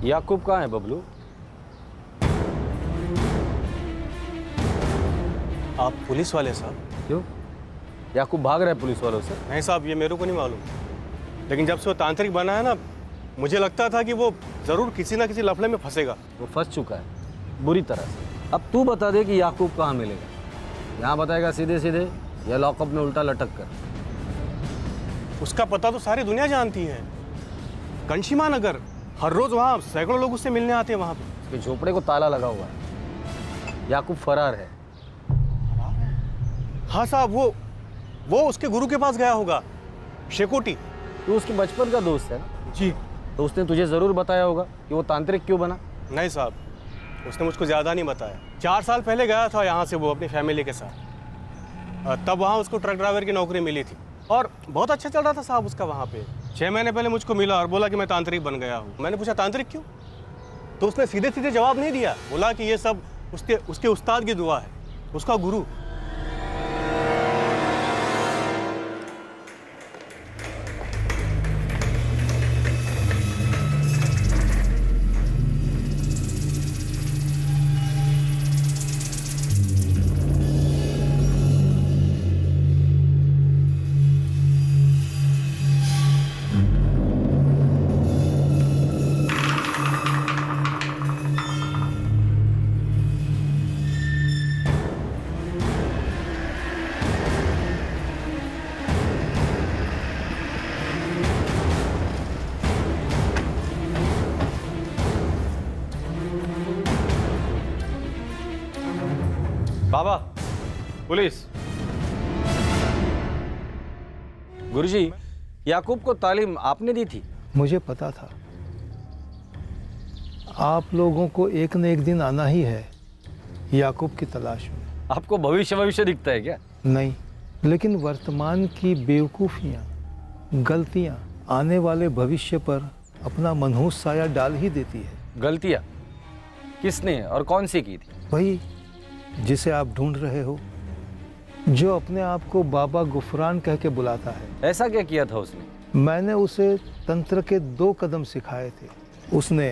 याकूब कहाँ है बबलू? आप पुलिस वाले साहब? क्यों? याकूब भाग रहा है पुलिस वालों से? नहीं साहब, ये मेरे को नहीं मालूम, लेकिन जब से वो तांत्रिक बना है ना, मुझे लगता था कि वो जरूर किसी ना किसी लफड़े में फंसेगा। वो फंस चुका है बुरी तरह से। अब तू बता दे कि याकूब कहाँ मिलेगा। यहाँ बताएगा सीधे सीधे या लॉकअप में उल्टा लटक कर? उसका पता तो सारी दुनिया जानती है। कंशीमा नगर, हर रोज वहाँ सैकड़ों लोग उससे मिलने आते हैं वहाँ पे। उसके झोपड़े को ताला लगा हुआ है। याकूब फरार है। हाँ साहब, वो उसके गुरु के पास गया होगा, शेकोटी। तू उसके बचपन का दोस्त है ना? जी। तो उसने तुझे जरूर बताया होगा कि वो तांत्रिक क्यों बना। नहीं साहब, उसने मुझको ज़्यादा नहीं बताया। 4 साल पहले गया था यहाँ से वो अपनी फैमिली के साथ। तब वहाँ उसको ट्रक ड्राइवर की नौकरी मिली थी और बहुत अच्छा चल रहा था साहब उसका वहाँ पे। 6 महीने पहले मुझको मिला और बोला कि मैं तांत्रिक बन गया हूँ। मैंने पूछा तांत्रिक क्यों, तो उसने सीधे सीधे जवाब नहीं दिया। बोला कि ये सब उसके उस्ताद की दुआ है, उसका गुरु। बाबा, पुलिस। गुरुजी, याकूब को तालीम आपने दी थी? मुझे पता था आप लोगों को एक न एक दिन आना ही है याकूब की तलाश में। आपको भविष्य दिखता है क्या? नहीं, लेकिन वर्तमान की बेवकूफ़ियाँ, गलतियाँ आने वाले भविष्य पर अपना मनहूस साया डाल ही देती है। गलतियाँ किसने और कौन सी की थी? वही जिसे आप ढूंढ रहे हो, जो अपने आप को बाबा गुफरान कह के बुलाता है। ऐसा क्या किया था उसने? मैंने उसे तंत्र के 2 कदम सिखाए थे। उसने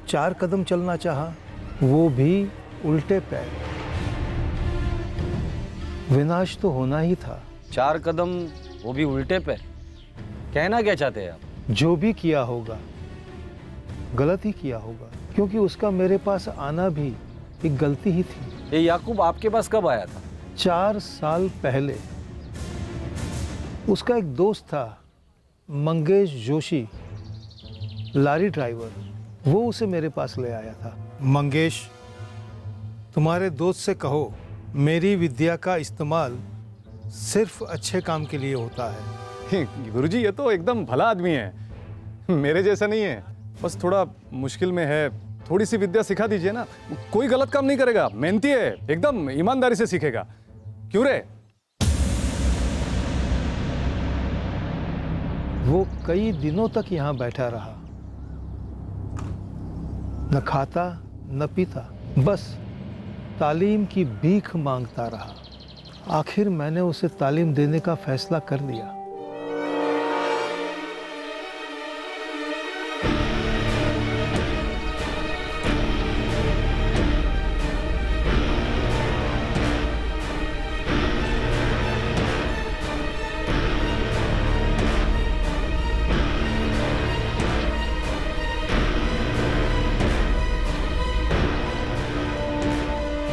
4 कदम चलना चाहा, वो भी उल्टे पैर। विनाश तो होना ही था। 4 कदम, वो भी उल्टे पे? कहना क्या चाहते हैं आप? जो भी किया होगा गलत ही किया होगा, क्योंकि उसका मेरे पास आना भी एक गलती ही थी। ये याकूब आपके पास कब आया था? 4 साल पहले उसका एक दोस्त था, मंगेश जोशी, लारी ड्राइवर। वो उसे मेरे पास ले आया था। मंगेश, तुम्हारे दोस्त से कहो मेरी विद्या का इस्तेमाल सिर्फ अच्छे काम के लिए होता है। गुरुजी, ये तो एकदम भला आदमी है, मेरे जैसा नहीं है। बस थोड़ा मुश्किल में है, थोड़ी सी विद्या सिखा दीजिए ना। कोई गलत काम नहीं करेगा, मेहनती है, एकदम ईमानदारी से सीखेगा। क्यों रे? वो कई दिनों तक यहाँ बैठा रहा, न खाता न पीता, बस तालीम की भीख मांगता रहा। आखिर मैंने उसे तालीम देने का फैसला कर लिया।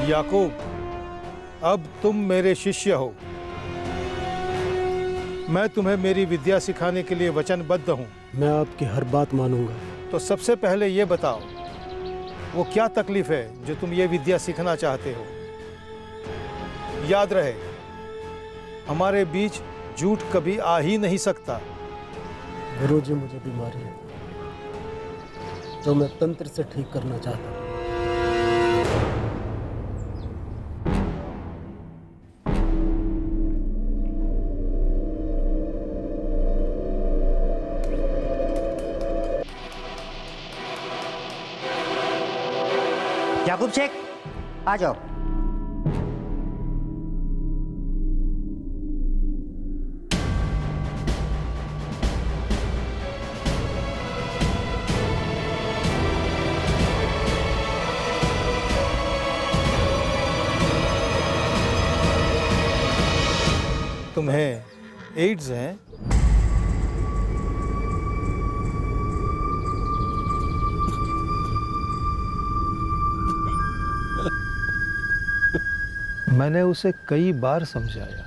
याकूब, अब तुम मेरे शिष्य हो। मैं तुम्हें मेरी विद्या सिखाने के लिए वचनबद्ध हूँ। मैं आपकी हर बात मानूंगा। तो सबसे पहले ये बताओ, वो क्या तकलीफ है जो तुम ये विद्या सीखना चाहते हो? याद रहे, हमारे बीच झूठ कभी आ ही नहीं सकता। गुरुजी, मुझे बीमारी है जो मैं तंत्र से ठीक करना चाहता हूँ। याकूब शेख, आ जाओ। तुम्हें एड्स है? मैंने उसे कई बार समझाया,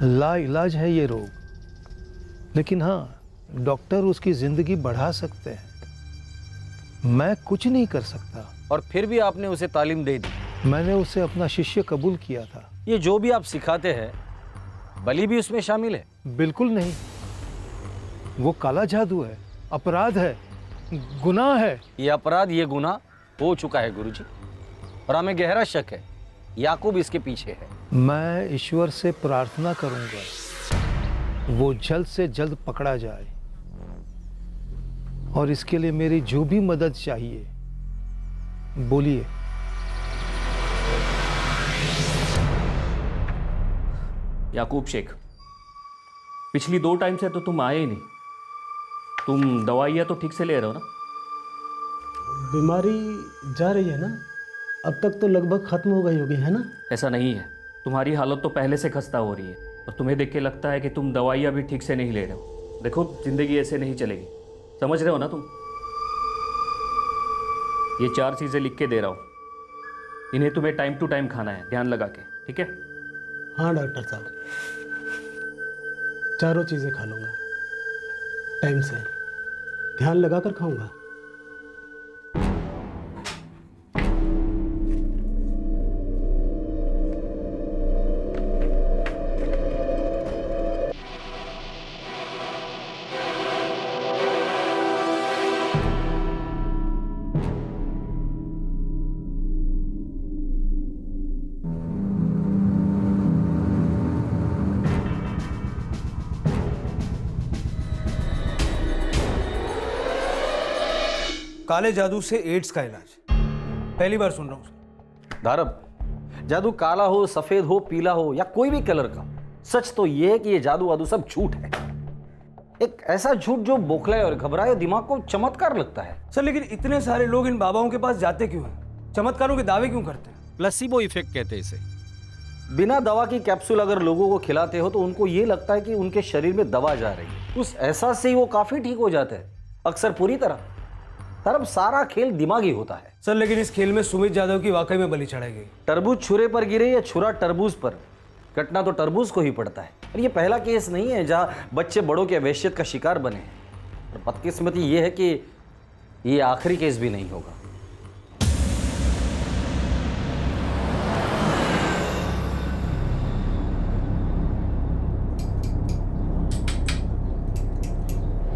लाइलाज है ये रोग, लेकिन हाँ, डॉक्टर उसकी जिंदगी बढ़ा सकते हैं, मैं कुछ नहीं कर सकता। और फिर भी आपने उसे तालीम दे दी। मैंने उसे अपना शिष्य कबूल किया था। ये जो भी आप सिखाते हैं, बलि भी उसमें शामिल है? बिल्कुल नहीं, वो काला जादू है, अपराध है, गुनाह है। ये अपराध, ये गुनाह हो चुका है गुरुजी, और हमें गहरा शक है याकूब इसके पीछे है। मैं ईश्वर से प्रार्थना करूंगा वो जल्द से जल्द पकड़ा जाए, और इसके लिए मेरी जो भी मदद चाहिए बोलिए। याकूब शेख, पिछली 2 टाइम से तो तुम आए ही नहीं। तुम दवाइयाँ तो ठीक से ले रहे हो ना? बीमारी जा रही है ना, अब तक तो लगभग खत्म हो गई होगी, है ना? ऐसा नहीं है, तुम्हारी हालत तो पहले से खस्ता हो रही है, और तुम्हें देख के लगता है कि तुम दवाइयाँ भी ठीक से नहीं ले रहे हो। देखो, जिंदगी ऐसे नहीं चलेगी, समझ रहे हो ना तुम? ये 4 चीज़ें लिख के दे रहा हूँ, इन्हें तुम्हें टाइम टू टाइम खाना है, ध्यान लगा के, ठीक है? हाँ डॉक्टर साहब, चारों चीज़ें खा लूँगा, टाइम से, ध्यान लगा कर खाऊंगा। काले जादू से एड्स का इलाज, पहली बार सुन रहा हूँ। धारब, जादू काला हो, सफेद हो, पीला हो, या कोई भी कलर का, सच तो यह है कि ये जादू वादू सब झूठ है। एक ऐसा झूठ जो बौखलाए और घबराए और दिमाग को चमत्कार लगता है। सर, लेकिन इतने सारे लोग इन बाबाओं के पास जाते क्यों हैं? चमत्कारों के दावे क्यों करते हैं? प्लेसिबो इफेक्ट कहते हैं इसे। बिना दवा की कैप्सूल अगर लोगों को खिलाते हो तो उनको ये लगता है कि उनके शरीर में दवा जा रही है। उस एहसास से ही वो काफी ठीक हो जाते हैं, अक्सर पूरी तरह। तरब सारा खेल दिमागी होता है। सर, लेकिन इस खेल में सुमित यादव की वाकई में बलि चढ़ाई गई। तरबूज छुरे पर गिरे या छुरा तरबूज पर, कटना तो तरबूज को ही पड़ता है। और ये पहला केस नहीं है जहां बच्चे बड़ों के वैश्यत का शिकार बने हैं। और बदकिस्मती ये है कि ये आखिरी केस भी नहीं होगा।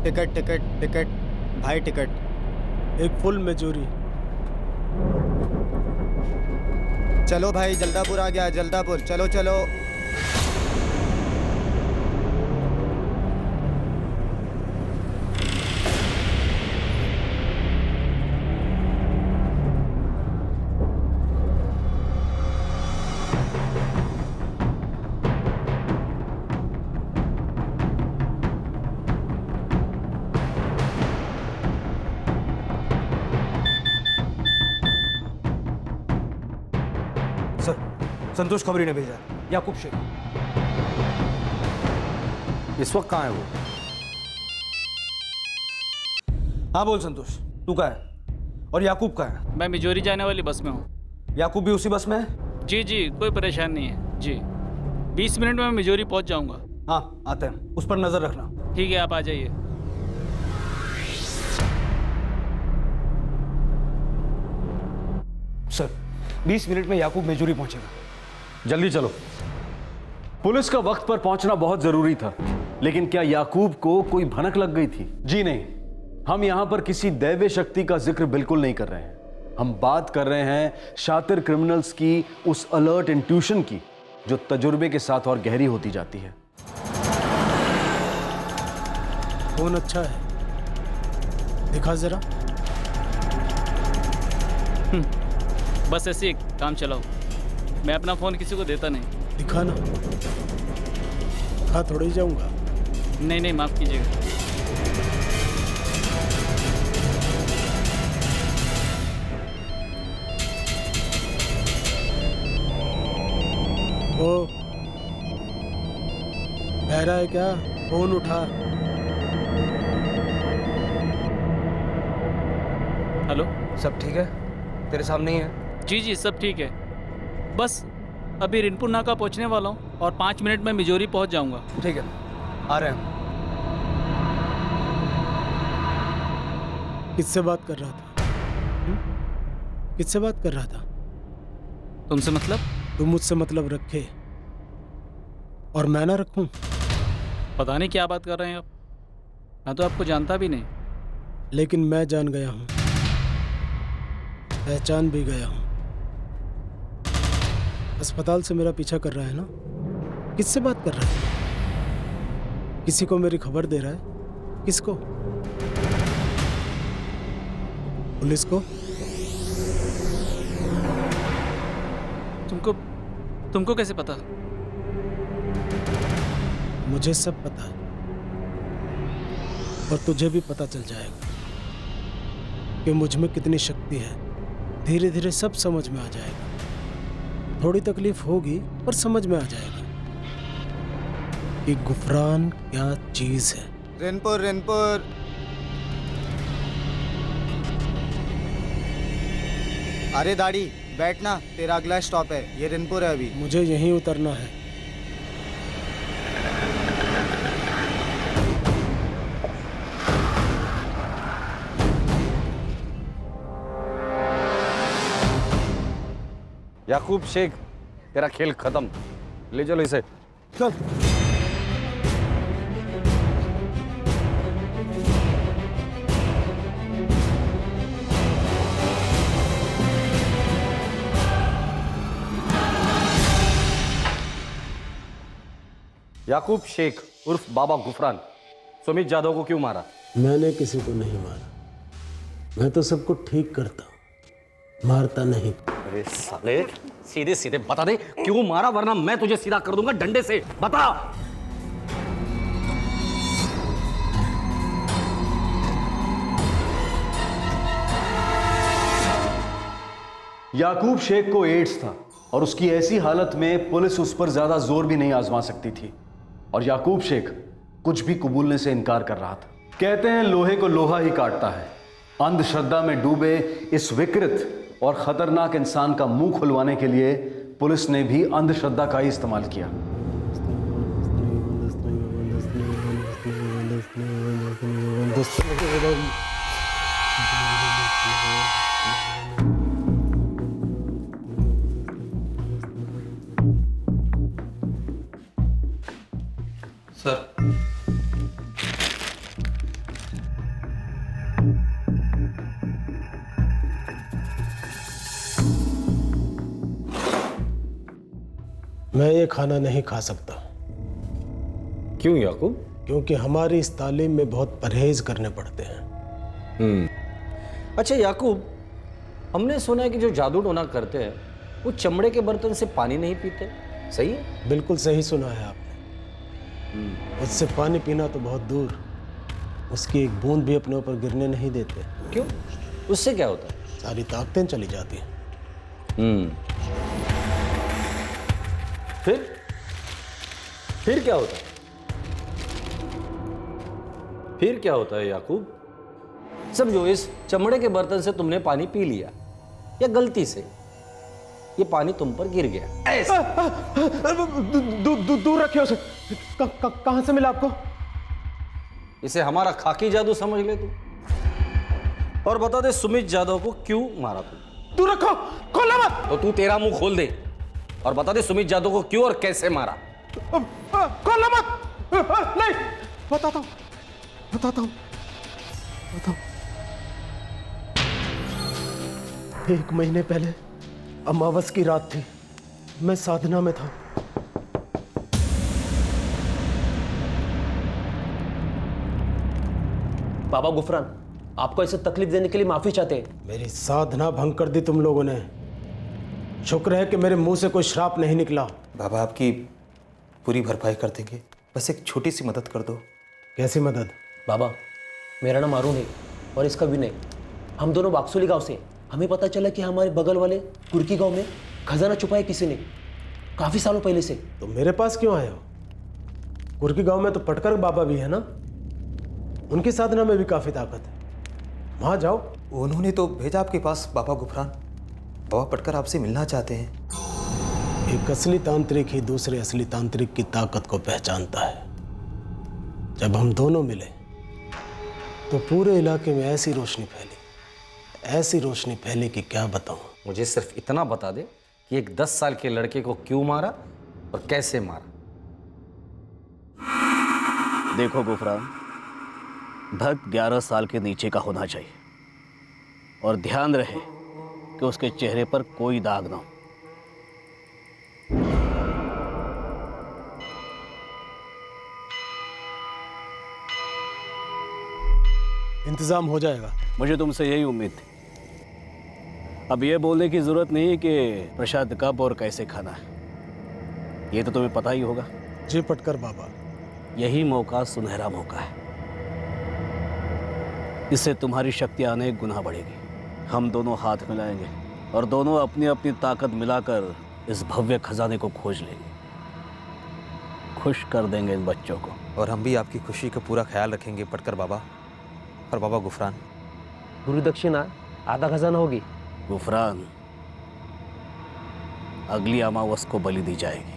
टिकट टिकट टिकट भाई, टिकट। एक फुल मेजोरी। चलो भाई, जल्दापुर आ गया, जल्दापुर, चलो चलो। सर, संतोष खबरी ने भेजा है, याकूब शेख। इस वक्त कहाँ है वो? हाँ बोल संतोष, तू कहाँ है? और याकूब कहाँ है? मैं मिजोरी जाने वाली बस में हूँ। याकूब भी उसी बस में है? जी जी, कोई परेशानी नहीं है जी। 20 मिनट में मैं मिजोरी पहुँच जाऊँगा। हाँ, आते हैं, उस पर नजर रखना। ठीक है, आप आ जाइए। सर, 20 मिनट में याकूब मेजोरी पहुंचेगा। जल्दी चलो। पुलिस का वक्त पर पहुंचना बहुत जरूरी था, लेकिन क्या याकूब को कोई भनक लग गई थी? जी नहीं, हम यहां पर किसी दैवीय शक्ति का जिक्र बिल्कुल नहीं कर रहे हैं। हम बात कर रहे हैं शातिर क्रिमिनल्स की उस अलर्ट इंट्यूशन की जो तजुर्बे के साथ और गहरी होती जाती है। फोन अच्छा है, दिखा जरा। बस ऐसे ही काम चलाओ, मैं अपना फ़ोन किसी को देता नहीं। दिखा ना, खा थोड़ा ही जाऊंगा। नहीं नहीं, माफ़ कीजिएगा। ओ बहरा है क्या? फोन उठा। हेलो। सब ठीक है? तेरे सामने ही है। जी जी सब ठीक है, बस अभी रिनपुर नाका पहुंचने वाला हूँ और 5 मिनट में मिजोरी पहुंच जाऊंगा। ठीक है, आ रहे हैं। किससे बात कर रहा था? किससे बात कर रहा था? तुमसे मतलब? तुम मुझसे मतलब रखे और मैं ना रखूं? पता नहीं क्या बात कर रहे हैं आप, मैं तो आपको जानता भी नहीं। लेकिन मैं जान गया हूं, पहचान भी गया हूं। अस्पताल से मेरा पीछा कर रहा है ना? किससे बात कर रहा है? किसी को मेरी खबर दे रहा है? किसको? पुलिस को? तुमको कैसे पता? मुझे सब पता है और तुझे भी पता चल जाएगा कि मुझ में कितनी शक्ति है। धीरे धीरे सब समझ में आ जाएगा। थोड़ी तकलीफ होगी पर समझ में आ जाएगा कि गुफरान क्या चीज है। रेनपुर रेनपुर। अरे दाढ़ी बैठना, तेरा अगला स्टॉप है, ये रेनपुर है अभी। मुझे यहीं उतरना है। याकूब शेख, तेरा खेल खत्म। ले चलो इसे। चल। याकूब शेख उर्फ बाबा गुफरान, सुमित यादव को क्यों मारा? मैंने किसी को नहीं मारा, मैं तो सबको ठीक करता हूं, मारता नहीं। अरे साले, सीधे सीधे बता दे क्यों मारा, वरना मैं तुझे सीधा कर दूंगा डंडे से। बता। याकूब शेख को एड्स था और उसकी ऐसी हालत में पुलिस उस पर ज्यादा जोर भी नहीं आजमा सकती थी और याकूब शेख कुछ भी कबूलने से इनकार कर रहा था। कहते हैं लोहे को लोहा ही काटता है। अंधश्रद्धा में डूबे इस विकृत और खतरनाक इंसान का मुंह खुलवाने के लिए पुलिस ने भी अंधश्रद्धा का ही इस्तेमाल किया। सर, मैं ये खाना नहीं खा सकता। क्यों याकूब? क्योंकि हमारी इस तालीम में बहुत परहेज करने पड़ते हैं। अच्छा याकूब, हमने सुना है कि जो जादू टोना करते हैं वो चमड़े के बर्तन से पानी नहीं पीते, सही है? बिल्कुल सही सुना है आपने। उससे पानी पीना तो बहुत दूर, उसकी एक बूंद भी अपने ऊपर गिरने नहीं देते। क्यों? उससे क्या होता है? सारी ताकतें चली जाती हैं। फिर क्या होता है? फिर क्या होता है याकूब? समझो, इस चमड़े के बर्तन से तुमने पानी पी लिया या गलती से ये पानी तुम पर गिर गया। दूर रखिए उसे। कहां से मिला आपको? इसे हमारा खाकी जादू समझ ले तू। और बता दे, सुमित यादव को क्यों मारा तू? दूर रखो, खोलना मत। तो तू तेरा मुंह खोल दे और बता दे सुमित यादव को क्यों और कैसे मारा। खोलना मत। नहीं, बताता हूं। एक महीने पहले अमावस की रात थी, मैं साधना में था। बाबा गुफरान, आपको ऐसे तकलीफ देने के लिए माफी चाहते हैं। मेरी साधना भंग कर दी तुम लोगों ने। शुक्र है कि मेरे मुंह से कोई श्राप नहीं निकला। बाबा आपकी पूरी भरपाई कर देंगे, बस एक छोटी सी मदद कर दो। कैसी मदद? बाबा, मेरा नाम अरुण है और इसका विनय। हम दोनों बाक्सोली गांव से। हमें पता चला कि हमारे बगल वाले कुर्की गांव में खजाना छुपाया किसी ने, काफी सालों पहले से। तो मेरे पास क्यों आए हो? कुर्की गांव में तो पटकर बाबा भी है ना, उनकी साधना में भी काफी ताकत है, वहां जाओ। उन्होंने तो भेजा आपके पास बाबा गुफरान। बाबा पटकर आपसे मिलना चाहते हैं। एक असली तांत्रिक ही दूसरे असली तांत्रिक की ताकत को पहचानता है। जब हम दोनों मिले तो पूरे इलाके में ऐसी रोशनी फैली कि क्या बताऊं। मुझे सिर्फ इतना बता दे कि एक 10 साल के लड़के को क्यों मारा और कैसे मारा। देखो गुफरान, भक्त 11 साल के नीचे का होना चाहिए और ध्यान रहे कि उसके चेहरे पर कोई दाग ना हो। इंतजाम हो जाएगा। मुझे तुमसे यही उम्मीद थी। अब ये बोलने की जरूरत नहीं कि प्रसाद कब और कैसे खाना है, ये तो तुम्हें पता ही होगा। जी पटकर बाबा, यही मौका सुनहरा मौका है। इससे तुम्हारी शक्ति अनेक गुना बढ़ेगी। हम दोनों हाथ मिलाएंगे और दोनों अपनी अपनी ताकत मिलाकर इस भव्य खजाने को खोज लेंगे। खुश कर देंगे इन बच्चों को। और हम भी आपकी खुशी का पूरा ख्याल रखेंगे पटकर बाबा और बाबा गुफरान। गुरु दक्षिणा आधा खजाना होगी। गुफरान, अगली अमावस को बलि दी जाएगी।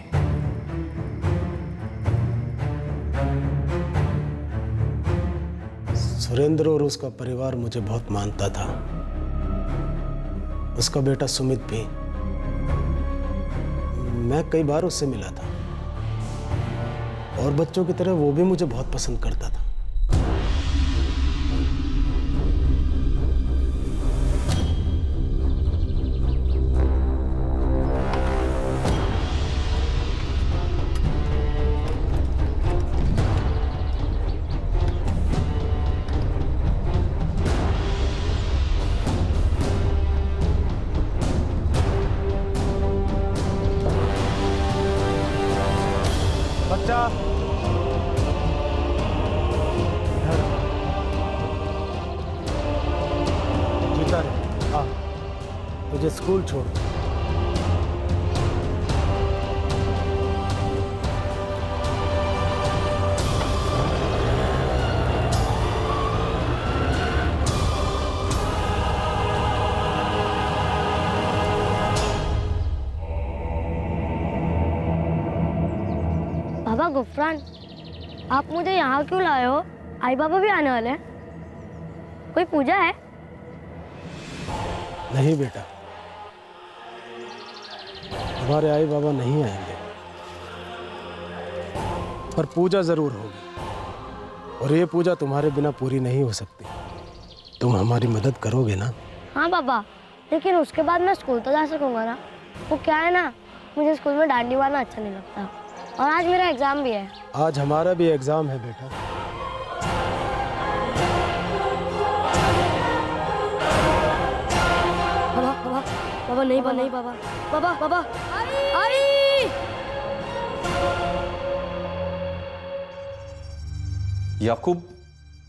सुरेंद्र और उसका परिवार मुझे बहुत मानता था। उसका बेटा सुमित भी। मैं कई बार उससे मिला था और बच्चों की तरह वो भी मुझे बहुत पसंद करता था। बच्चा जीता रे, हाँ मुझे स्कूल छोड़। बाबा गुफरान, आप मुझे यहाँ क्यों लाए हो? आई बाबा भी आने वाले हैं। कोई पूजा है? नहीं बेटा, हमारे आई बाबा नहीं आएंगे, पर पूजा जरूर होगी। और ये पूजा तुम्हारे बिना पूरी नहीं हो सकती। तुम हमारी मदद करोगे ना? हाँ बाबा, लेकिन उसके बाद मैं स्कूल तो जा सकूंगा ना। वो क्या है ना, मुझे स्कूल में डांडी मारना अच्छा नहीं लगता। और आज मेरा एग्जाम भी है। आज हमारा भी एग्जाम है बेटा। बाबा बाबा बाबा, नहीं बाबा, नहीं बाबा, बाबा बाबा आई। याकूब,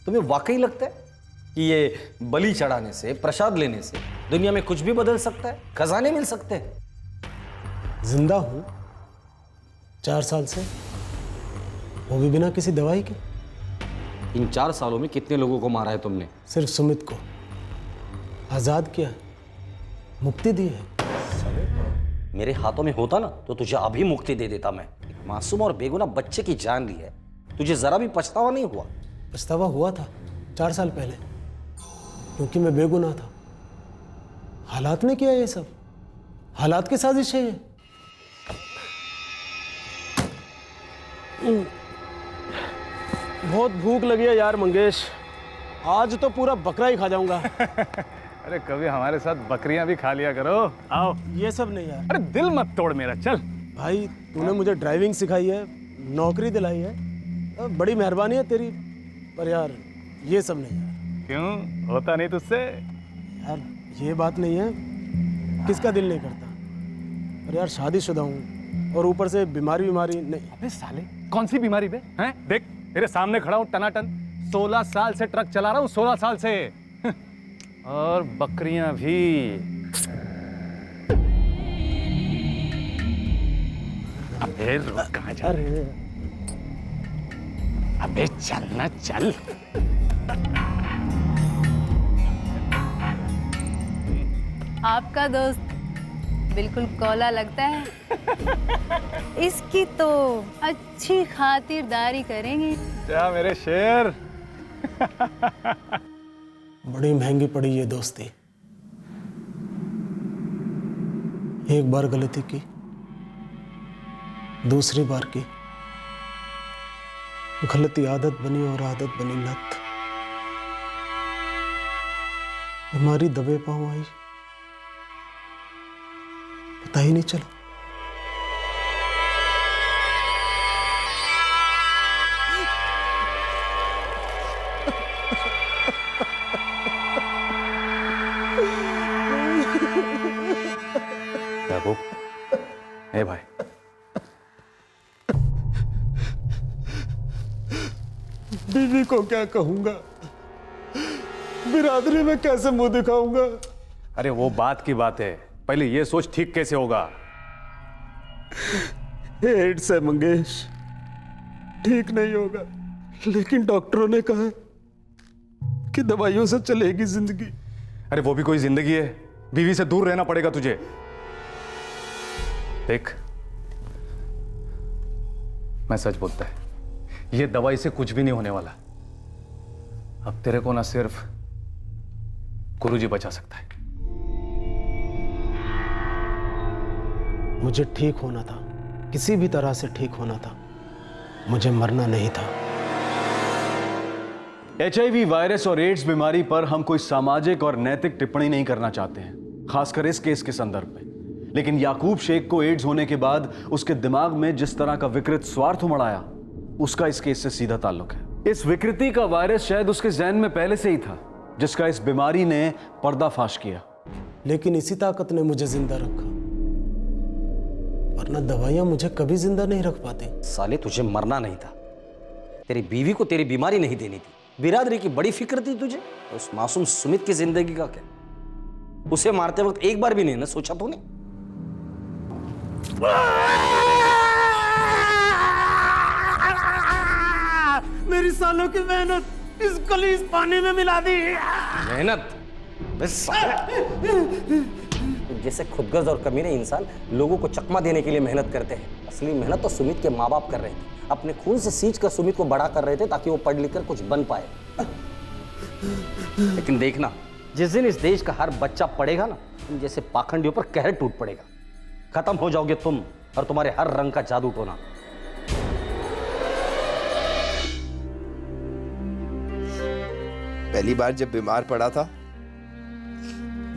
तुम्हें वाकई लगता है कि ये बलि चढ़ाने से, प्रसाद लेने से दुनिया में कुछ भी बदल सकता है, खजाने मिल सकते हैं? जिंदा हूँ 4 साल से, वो भी बिना किसी दवाई के। इन 4 सालों में कितने लोगों को मारा है तुमने? सिर्फ सुमित को आजाद किया, मुक्ति दी है। मेरे हाथों में होता ना तो तुझे अभी मुक्ति दे देता मैं। एक मासूम और बेगुनाह बच्चे की जान ली है, तुझे जरा भी पछतावा नहीं हुआ? पछतावा हुआ था 4 साल पहले, क्योंकि मैं बेगुनाह था। हालात ने किया ये सब, हालात की साजिश है ये। बहुत भूख लगी है यार मंगेश, आज तो पूरा बकरा ही खा जाऊंगा। अरे कभी हमारे साथ बकरियां भी खा लिया करो। आओ। ये सब नहीं यार। अरे दिल मत तोड़ मेरा, चल। भाई तूने मुझे ड्राइविंग सिखाई है, नौकरी दिलाई है, बड़ी मेहरबानी है तेरी, पर यार ये सब नहीं यार। क्यों, होता नहीं तुझसे? यार ये बात नहीं है, किसका दिल नहीं करता, पर यार शादीशुदा हूँ और ऊपर से बीमारी नहीं। अबे साले, कौन सी बीमारी बे? हैं? देख तेरे सामने खड़ा हूँ टनाटन, 16 साल से ट्रक चला रहा हूँ, 16 साल से। और बकरियां भी। अरे रुक, कहाँ जा रहे? अबे चल ना चल। आपका दोस्त बिल्कुल कौला लगता है। इसकी तो अच्छी खातिरदारी करेंगे। क्या मेरे शेर। बड़ी महंगी पड़ी ये दोस्ती। एक बार गलती की, दूसरी बार की, गलती आदत बनी और आदत बनी लत। बीमारी दबे पाँव आई, पता ही नहीं चला। याकूब, ए भाई, बीवी को क्या कहूंगा, बिरादरी में कैसे मुंह दिखाऊंगा। अरे वो बात की बात है, पहले ये सोच ठीक कैसे होगा। एड्स है मंगेश, ठीक नहीं होगा, लेकिन डॉक्टरों ने कहा कि दवाइयों से चलेगी जिंदगी। अरे वो भी कोई जिंदगी है, बीवी से दूर रहना पड़ेगा तुझे। देख, मैं सच बोलता है, ये दवाई से कुछ भी नहीं होने वाला। अब तेरे को ना सिर्फ गुरुजी बचा सकता है। मुझे ठीक होना था, किसी भी तरह से ठीक होना था, मुझे मरना नहीं था। HIV वायरस और एड्स बीमारी पर हम कोई सामाजिक और नैतिक टिप्पणी नहीं करना चाहते हैं, खासकर इस केस के संदर्भ में। लेकिन याकूब शेख को एड्स होने के बाद उसके दिमाग में जिस तरह का विकृत स्वार्थ उमड़ आया, उसका इस केस से सीधा ताल्लुक है। इस विकृति का वायरस शायद उसके जहन में पहले से ही था, जिसका इस बीमारी ने पर्दाफाश किया। लेकिन इसी ताकत ने मुझे जिंदा रखा, वरना दवाइयां मुझे कभी जिंदा नहीं रख पाती। साले, तुझे मरना नहीं था, तेरी बीवी को तेरी बीमारी नहीं देनी थी। बिरादरी की बड़ी फिक्र थी तुझे, उस मासूम सुमित की जिंदगी का क्या? उसे मारते वक्त एक बार भी नहीं ना सोचा तूने? मेरी सालों की मेहनत इस गलीज पानी में मिला दी। मेहनत बस। जैसे खुदगर्ज और कमीने इंसान लोगों को चकमा देने के लिए मेहनत करते हैं, असली मेहनत तो सुमित के माँ बाप कर रहे थे। अपने खून से सींच कर सुमित को बड़ा कर रहे थे ताकि वो पढ़ लिख कर कुछ बन पाए। लेकिन देखना, जिस दिन इस देश का हर बच्चा पढ़ेगा ना, तुम जैसे पाखंडियों पर कहर टूट पड़ेगा। खत्म हो जाओगे तुम और तुम्हारे हर रंग का जादू टोना। पहली बार जब बीमार पड़ा था,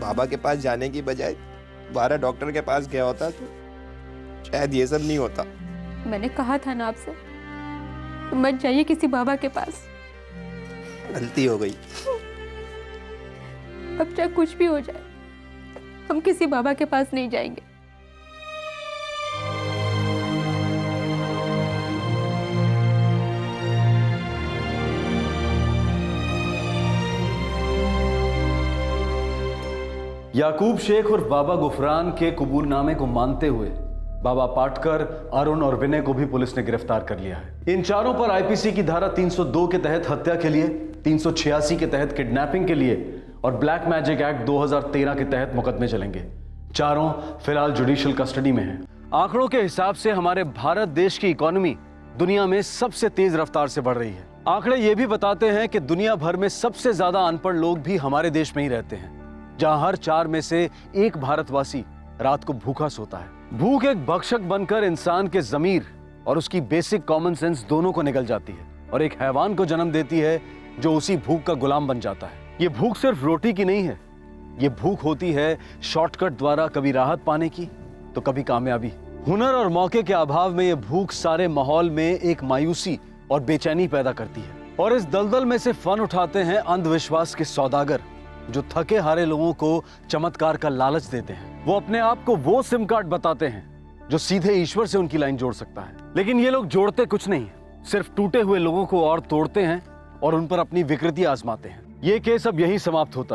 बाबा के पास जाने की बजाय 12 डॉक्टर के पास गया होता तो शायद ये सब नहीं होता। मैंने कहा था ना आपसे, तो मत जाइए किसी बाबा के पास। गलती हो गई। अब चाहे कुछ भी हो जाए, हम किसी बाबा के पास नहीं जाएंगे। याकूब शेख और बाबा गुफरान के कबूलनामे को मानते हुए बाबा पाटकर, अरुण और विनय को भी पुलिस ने गिरफ्तार कर लिया है। इन चारों पर आईपीसी की धारा 302 के तहत हत्या के लिए, 386 के तहत किडनैपिंग के लिए और ब्लैक मैजिक एक्ट 2013 के तहत मुकदमे चलेंगे। चारों फिलहाल जुडिशियल कस्टडी में हैं। आंकड़ों के हिसाब से हमारे भारत देश की इकोनॉमी दुनिया में सबसे तेज रफ्तार से बढ़ रही है। आंकड़े ये भी बताते हैं कि दुनिया भर में सबसे ज्यादा अनपढ़ लोग भी हमारे देश में ही रहते हैं, जहां हर 4 में से 1 भारतवासी रात को भूखा सोता है। भूख एक भक्षक बनकर इंसान के ज़मीर और उसकी बेसिक कॉमन सेंस दोनों को निगल जाती है और एक हैवान को जन्म देती है जो उसी भूख का गुलाम बन जाता है। ये भूख सिर्फ रोटी की नहीं है, ये भूख होती है शॉर्टकट द्वारा कभी राहत पाने की तो कभी कामयाबी। हुनर और मौके के अभाव में ये भूख सारे माहौल में एक मायूसी और बेचैनी पैदा करती है। और इस दलदल में से फन उठाते हैं अंधविश्वास के सौदागर, जो थके हारे लोगों को चमत्कार का लालच देते हैं। वो अपने आप को वो सिम कार्ड बताते हैं जो सीधे ईश्वर से उनकी लाइन जोड़ सकता है। लेकिन ये लोग जोड़ते कुछ नहीं, सिर्फ टूटे हुए लोगों को और तोड़ते हैं और उन पर अपनी विकृति आजमाते हैं। ये केस अब यहीं समाप्त होता है।